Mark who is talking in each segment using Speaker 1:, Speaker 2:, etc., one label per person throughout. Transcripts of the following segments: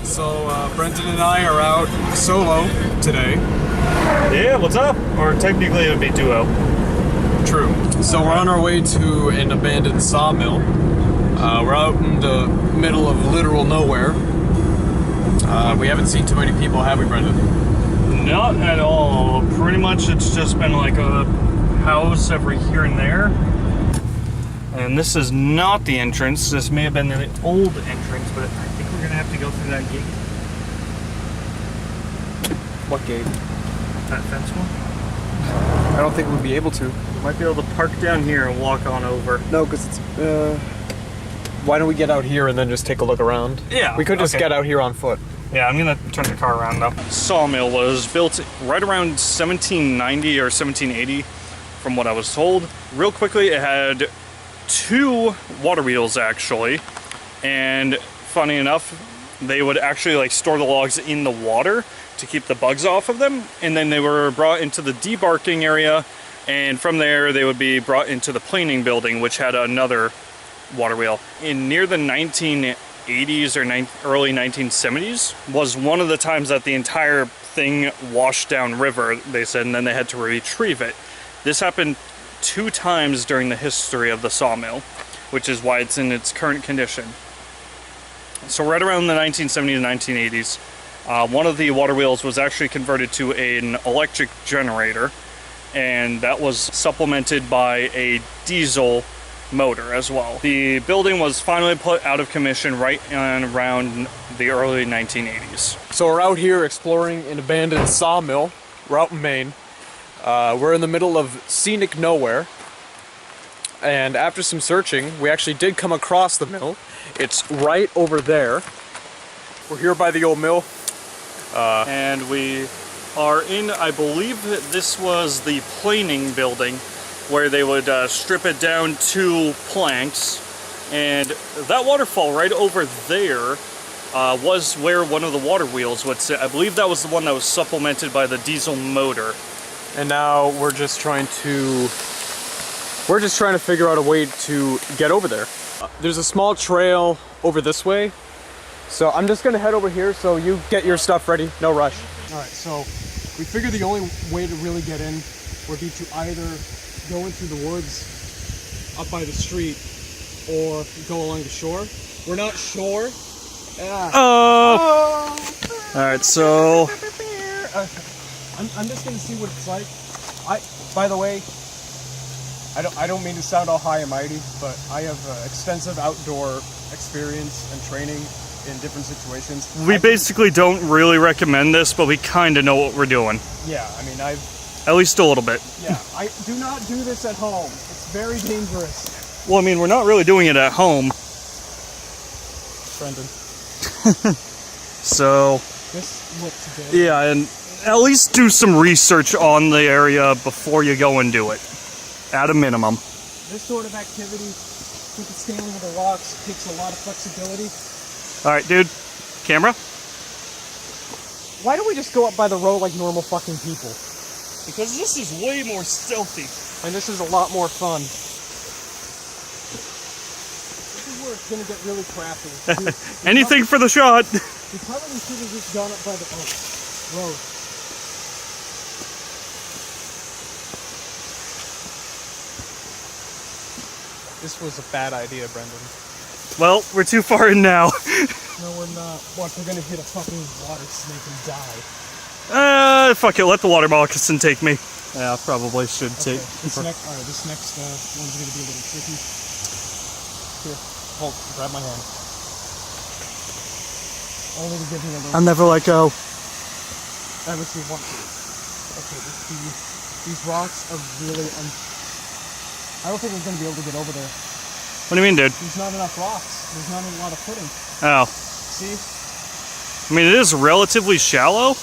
Speaker 1: So Brendan and I are out solo today.
Speaker 2: Yeah, what's up? Or technically it would be duo.
Speaker 1: True. So we're on our way to an abandoned sawmill. We're out in the middle of literal nowhere. We haven't seen too many people, have we, Brendan?
Speaker 2: Not at all. Pretty much it's just been like a house every here and there. And this is not the entrance. This may have been the old entrance, but I think we're gonna have to go through that gate.
Speaker 1: What gate?
Speaker 2: That fence one?
Speaker 1: I don't think we'll be able to.
Speaker 2: Might be able to park down here and walk on over.
Speaker 1: No, because it's... why don't we get out here and then just take a look around?
Speaker 2: Yeah.
Speaker 1: We could just get out here on foot.
Speaker 2: Yeah, I'm gonna turn the car around though. Sawmill was built right around 1790 or 1780, from what I was told. Real quickly, it had 2 water wheels actually, and funny enough, they would actually like store the logs in the water to keep the bugs off of them, and then they were brought into the debarking area, and from there they would be brought into the planing building, which had another water wheel. In near the 1980s or early 1970s was one of the times that the entire thing washed down river, they said, and then they had to retrieve it. This happened 2 times during the history of the sawmill, which is why it's in its current condition. So right around the 1970s and 1980s, one of the water wheels was actually converted to an electric generator, and that was supplemented by a diesel motor as well. The building was finally put out of commission right around the early 1980s.
Speaker 1: So we're out here exploring an abandoned sawmill. We're out in Maine. We're in the middle of scenic nowhere. And after some searching, we actually did come across the mill. It's right over there. We're here by the old mill.
Speaker 2: And we are in, I believe that this was the planing building, where they would strip it down to planks. And that waterfall right over there was where one of the water wheels would sit. I believe that was the one that was supplemented by the diesel motor.
Speaker 1: And now we're just trying to figure out a way to get over there. There's a small trail over this way. So I'm just gonna head over here so you get your stuff ready, no rush. All right, so we figured the only way to really get in would be to either go into the woods up by the street or go along the shore. We're not sure.
Speaker 2: All right, so
Speaker 1: I'm just gonna see what it's like. By the way, I don't mean to sound all high and mighty, but I have extensive outdoor experience and training in different situations.
Speaker 2: We basically don't really recommend this, but we kind of know what we're doing.
Speaker 1: Yeah, I mean,
Speaker 2: at least a little bit.
Speaker 1: Yeah, I do not do this at home. It's very dangerous.
Speaker 2: Well, I mean, we're not really doing it at home.
Speaker 1: Brendan.
Speaker 2: So...
Speaker 1: this looks good.
Speaker 2: Yeah, and at least do some research on the area before you go and do it. At a minimum.
Speaker 1: This sort of activity, with the scaling of the rocks, takes a lot of flexibility.
Speaker 2: Alright, dude. Camera?
Speaker 1: Why don't we just go up by the road like normal fucking people?
Speaker 2: Because this is way more stealthy.
Speaker 1: And this is a lot more fun. This is where it's gonna get really crappy.
Speaker 2: Anything for the shot.
Speaker 1: We probably should have just gone up by the road. This was a bad idea, Brendan.
Speaker 2: Well, we're too far in now.
Speaker 1: No, we're not. What, we're gonna hit a fucking water snake and die.
Speaker 2: Fuck it, let the water moccasin take me. Yeah, probably should take.
Speaker 1: This next one's gonna be a little tricky. Here, hold, grab my hand. Only to give me a little...
Speaker 2: I'll never let go.
Speaker 1: Ever see one. Okay, these rocks are really I don't think we're gonna be able to get over there.
Speaker 2: What do you mean, dude?
Speaker 1: There's not enough rocks. There's not a lot of footing.
Speaker 2: Oh.
Speaker 1: See?
Speaker 2: I mean, it is relatively shallow.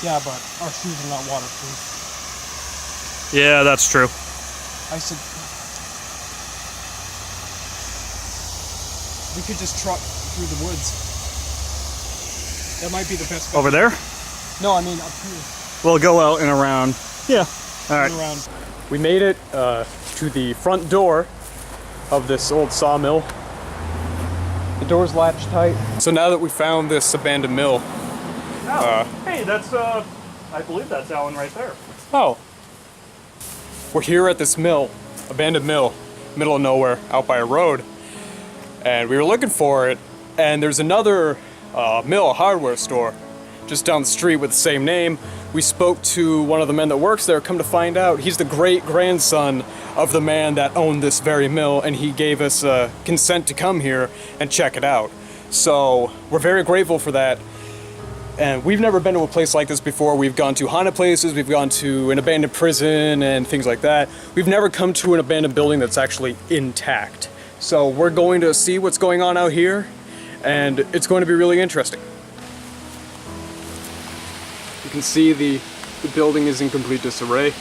Speaker 1: Yeah, but our shoes are not waterproof.
Speaker 2: Yeah, that's true.
Speaker 1: I said... we could just truck through the woods. That might be the best bet.
Speaker 2: Over there?
Speaker 1: No, I mean up here.
Speaker 2: We'll go out and around. Yeah. Alright.
Speaker 1: We made it to the front door of this old sawmill. The door's latched tight. So now that we found this abandoned mill.
Speaker 2: Hey, that's, I believe that's Alan right there.
Speaker 1: Oh. We're here at this mill, abandoned mill, middle of nowhere, out by a road. And we were looking for it, and there's another mill, a hardware store, just down the street with the same name. We spoke to one of the men that works there. Come to find out, he's the great-grandson of the man that owned this very mill, and he gave us consent to come here and check it out. So we're very grateful for that. And we've never been to a place like this before. We've gone to haunted places, we've gone to an abandoned prison and things like that. We've never come to an abandoned building that's actually intact. So we're going to see what's going on out here, and it's going to be really interesting. You can see the building is in complete disarray.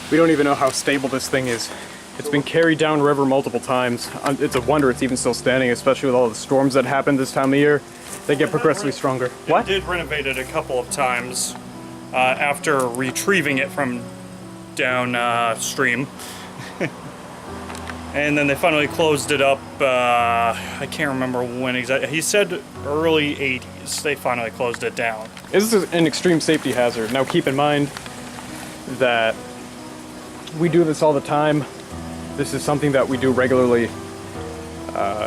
Speaker 1: We don't even know how stable this thing is. It's been carried downriver multiple times. It's a wonder it's even still standing, especially with all the storms that happen this time of year. They get progressively stronger. What?
Speaker 2: They did renovate it a couple of times after retrieving it from downstream. And then they finally closed it up, I can't remember when exactly. He said early 80s they finally closed it down.
Speaker 1: This is an extreme safety hazard. Now keep in mind that we do this all the time. This is something that we do regularly.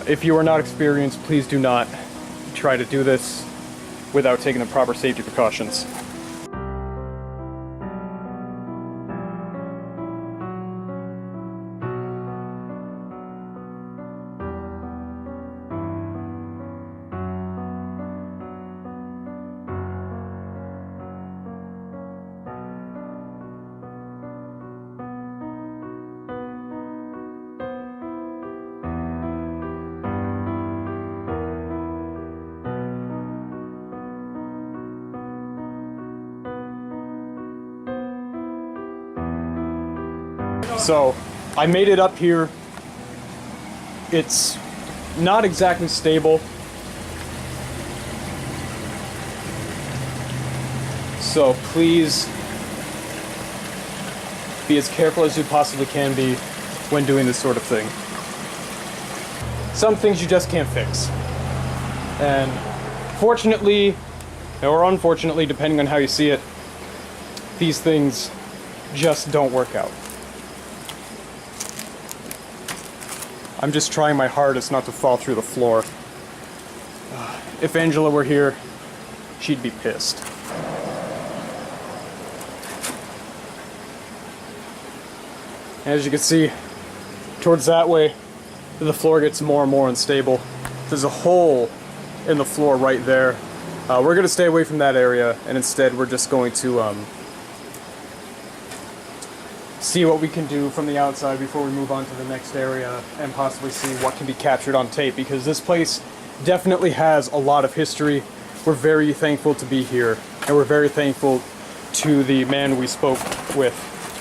Speaker 1: If you are not experienced, please do not try to do this without taking the proper safety precautions. So, I made it up here. It's not exactly stable. So please be as careful as you possibly can be when doing this sort of thing. Some things you just can't fix. And fortunately, or unfortunately, depending on how you see it, these things just don't work out. I'm just trying my hardest not to fall through the floor. If Angela were here, she'd be pissed. As you can see, towards that way, the floor gets more and more unstable. There's a hole in the floor right there. We're gonna stay away from that area, and instead we're just going to see what we can do from the outside before we move on to the next area and possibly see what can be captured on tape, because this place definitely has a lot of history. We're very thankful to be here, and we're very thankful to the man we spoke with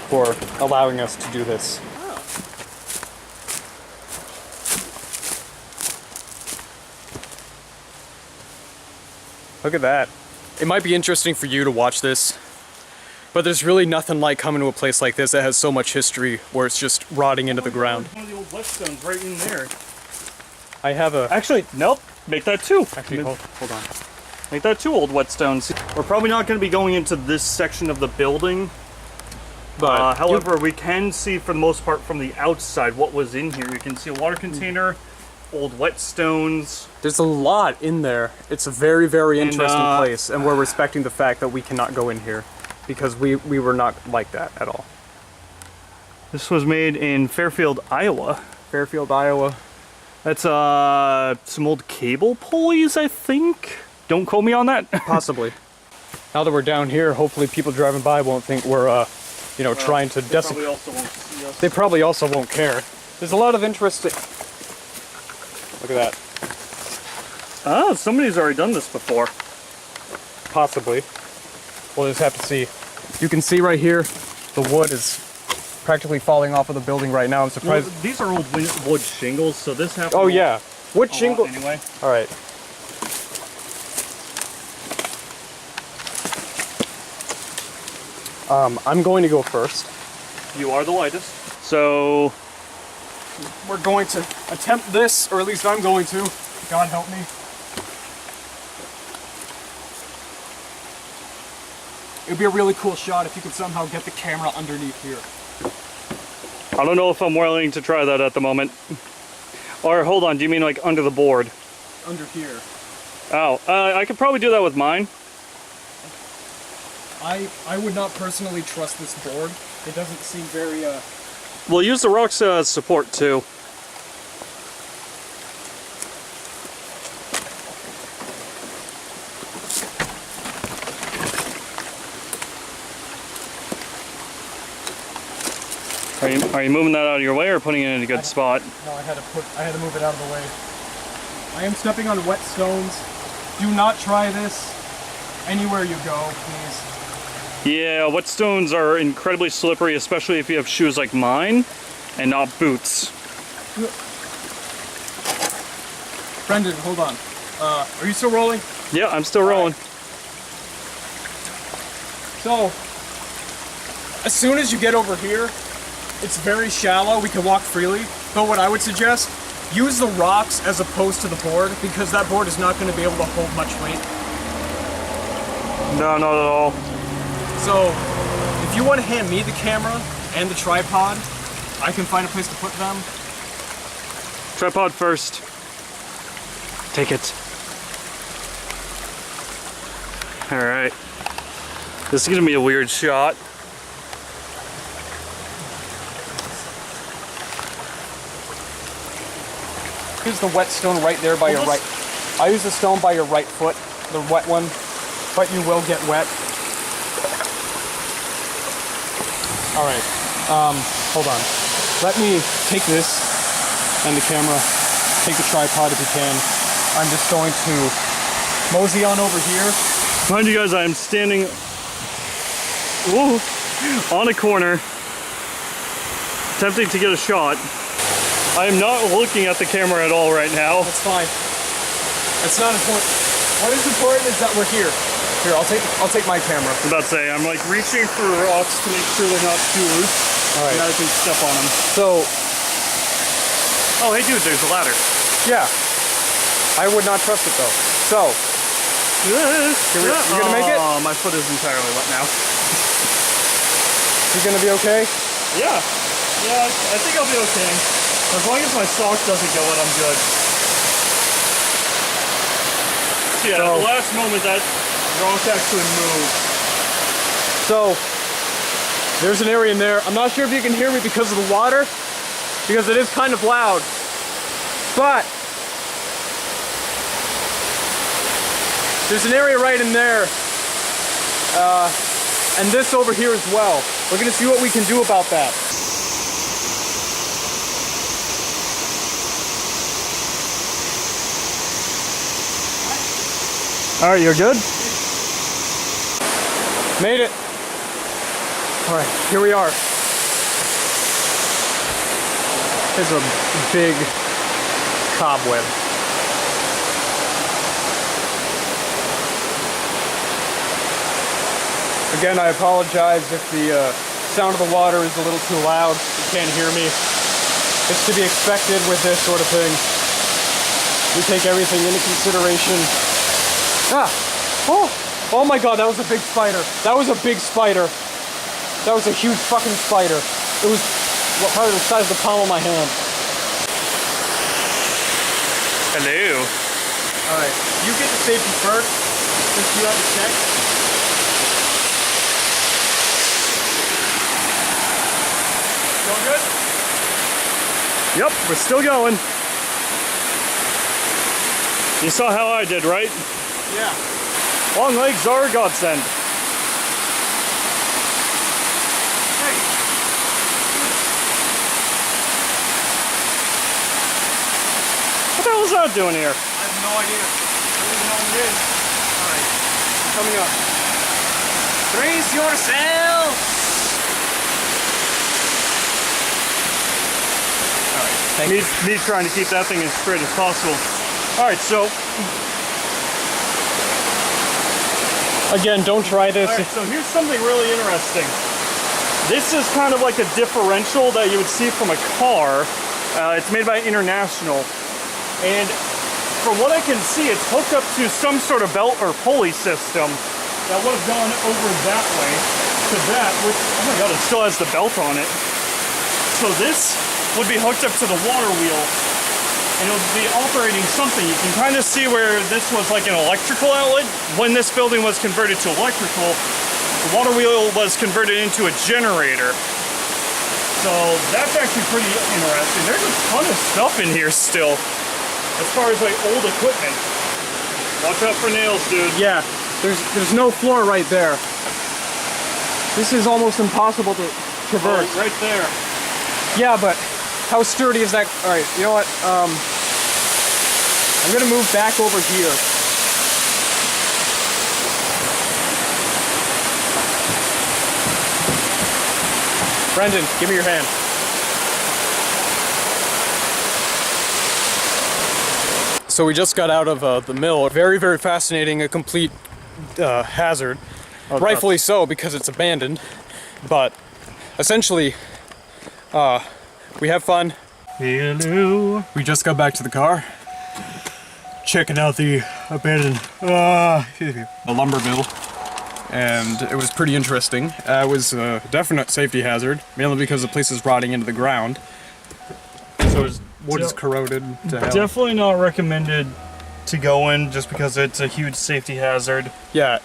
Speaker 1: for allowing us to do this. Look at that. It might be interesting for you to watch this, but there's really nothing like coming to a place like this that has so much history where it's just rotting into the ground.
Speaker 2: One of the old whetstones right in there.
Speaker 1: I have a...
Speaker 2: Actually, nope. Make that two.
Speaker 1: Actually, hold on.
Speaker 2: Make that two old whetstones. We're probably not going to be going into this section of the building.
Speaker 1: But
Speaker 2: however, we can see for the most part from the outside what was in here. You can see a water container, old whetstones.
Speaker 1: There's a lot in there. It's a very, very interesting place, and we're respecting the fact that we cannot go in here because we were not like that at all.
Speaker 2: This was made in Fairfield, Iowa.
Speaker 1: Fairfield, Iowa.
Speaker 2: That's some old cable pulleys, I think. Don't quote me on that. Possibly.
Speaker 1: Now that we're down here, hopefully people driving by won't think we're, you know, trying to desecrate.
Speaker 2: Probably also won't see us.
Speaker 1: They probably also won't care. There's a lot of interesting... Look at that.
Speaker 2: Ah, somebody's already done this before.
Speaker 1: Possibly. We'll just have to see. You can see right here, the wood is practically falling off of the building right now. I'm surprised.
Speaker 2: Well, these are old wood shingles, so this happened.
Speaker 1: Oh yeah, wood shingle.
Speaker 2: Anyway.
Speaker 1: All right. I'm going to go first.
Speaker 2: You are the lightest. So
Speaker 1: we're going to attempt this, or at least I'm going to. God help me. It would be a really cool shot if you could somehow get the camera underneath here.
Speaker 2: I don't know if I'm willing to try that at the moment. Or hold on, do you mean like under the board?
Speaker 1: Under here.
Speaker 2: Oh, I could probably do that with mine.
Speaker 1: I would not personally trust this board. It doesn't seem very,
Speaker 2: We'll use the rocks as support too. Are you moving that out of your way or putting it in a good spot?
Speaker 1: No, I had to move it out of the way. I am stepping on wet stones. Do not try this anywhere you go, please.
Speaker 2: Yeah, wet stones are incredibly slippery, especially if you have shoes like mine and not boots.
Speaker 1: Brendan, hold on. Are you still rolling?
Speaker 2: Yeah, I'm still rolling.
Speaker 1: So, as soon as you get over here, it's very shallow, we can walk freely, but what I would suggest, use the rocks as opposed to the board, because that board is not going to be able to hold much weight.
Speaker 2: No, not at all.
Speaker 1: So, if you want to hand me the camera and the tripod, I can find a place to put them.
Speaker 2: Tripod first. Take it. Alright. This is going to be a weird shot.
Speaker 1: Use the wet stone right there by your right. I use the stone by your right foot, the wet one, but you will get wet. All right, hold on. Let me take this and the camera, take the tripod if you can. I'm just going to mosey on over here.
Speaker 2: Mind you guys, I am standing on a corner, attempting to get a shot. I am not looking at the camera at all right now.
Speaker 1: That's fine. That's not important. What is important is that we're here. Here, I'll take my camera.
Speaker 2: I was about to say, I'm like reaching for rocks to make sure they're not too loose.
Speaker 1: All right.
Speaker 2: And I can step on them.
Speaker 1: So,
Speaker 2: oh hey dude, there's a ladder.
Speaker 1: yeah. I would not trust it though. So, you gonna make it?
Speaker 2: Oh, my foot is entirely wet now.
Speaker 1: You gonna be okay?
Speaker 2: Yeah. Yeah, I think I'll be okay. As long as my sock doesn't go wet, I'm good. So yeah, at the last moment that rock actually moved.
Speaker 1: So, there's an area in there. I'm not sure if you can hear me because of the water, because it is kind of loud. But, there's an area right in there. And this over here as well. We're gonna see what we can do about that.
Speaker 2: All right, you're good?
Speaker 1: Made it. All right, here we are. There's a big cobweb. Again, I apologize if the sound of the water is a little too loud. You can't hear me. It's to be expected with this sort of thing. We take everything into consideration. Ah! Oh! Oh my god, that was a big spider. That was a big spider. That was a huge fucking spider. It was probably the size of the palm of my hand.
Speaker 2: Hello.
Speaker 1: Alright, you get the safety first, since you have the check. Going good?
Speaker 2: Yep, we're still going. You saw how I did, right?
Speaker 1: Yeah.
Speaker 2: Long legs are a godsend.
Speaker 1: Hey.
Speaker 2: What the hell is that doing here?
Speaker 1: I have no idea. I don't even know what it is. Alright. Coming up. Brace yourself! Alright,
Speaker 2: Me trying to keep that thing as straight as possible. Alright, so
Speaker 1: again, don't try this.
Speaker 2: Alright, so here's something really interesting. This is kind of like a differential that you would see from a car, It's made by International, and from what I can see, it's hooked up to some sort of belt or pulley system that would have gone over that way to that, which, oh my god, it still has the belt on it. So this would be hooked up to the water wheel, and it would be operating something. You can kind of see where this was like an electrical outlet. When this building was converted to electrical, the water wheel was converted into a generator. So that's actually pretty interesting. There's a ton of stuff in here still, as far as like old equipment. Watch out for nails, dude.
Speaker 1: Yeah, there's no floor right there. This is almost impossible to traverse.
Speaker 2: Oh, right there.
Speaker 1: Yeah, but how sturdy is that? All right, you know what? I'm gonna move back over here. Brendan, give me your hand. So we just got out of the mill. Very, very fascinating, a complete hazard.
Speaker 2: Oh,
Speaker 1: rightfully so, because it's abandoned. But essentially, we have fun.
Speaker 2: Hello.
Speaker 1: We just got back to the car, checking out the abandoned the lumber mill, and it was pretty interesting. It was a definite safety hazard, mainly because the place is rotting into the ground. So wood is corroded to hell.
Speaker 2: Definitely not recommended to go in just because it's a huge safety hazard.
Speaker 1: Yeah,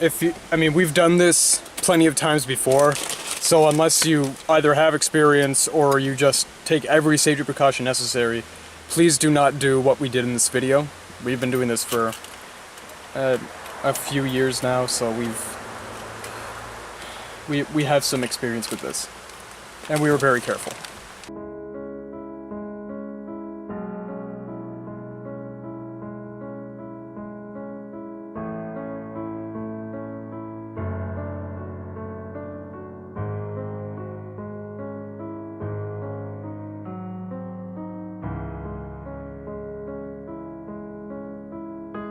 Speaker 1: I mean, we've done this plenty of times before, so unless you either have experience or you just take every safety precaution necessary, please do not do what we did in this video. We've been doing this for a few years now, so we have some experience with this, and we were very careful.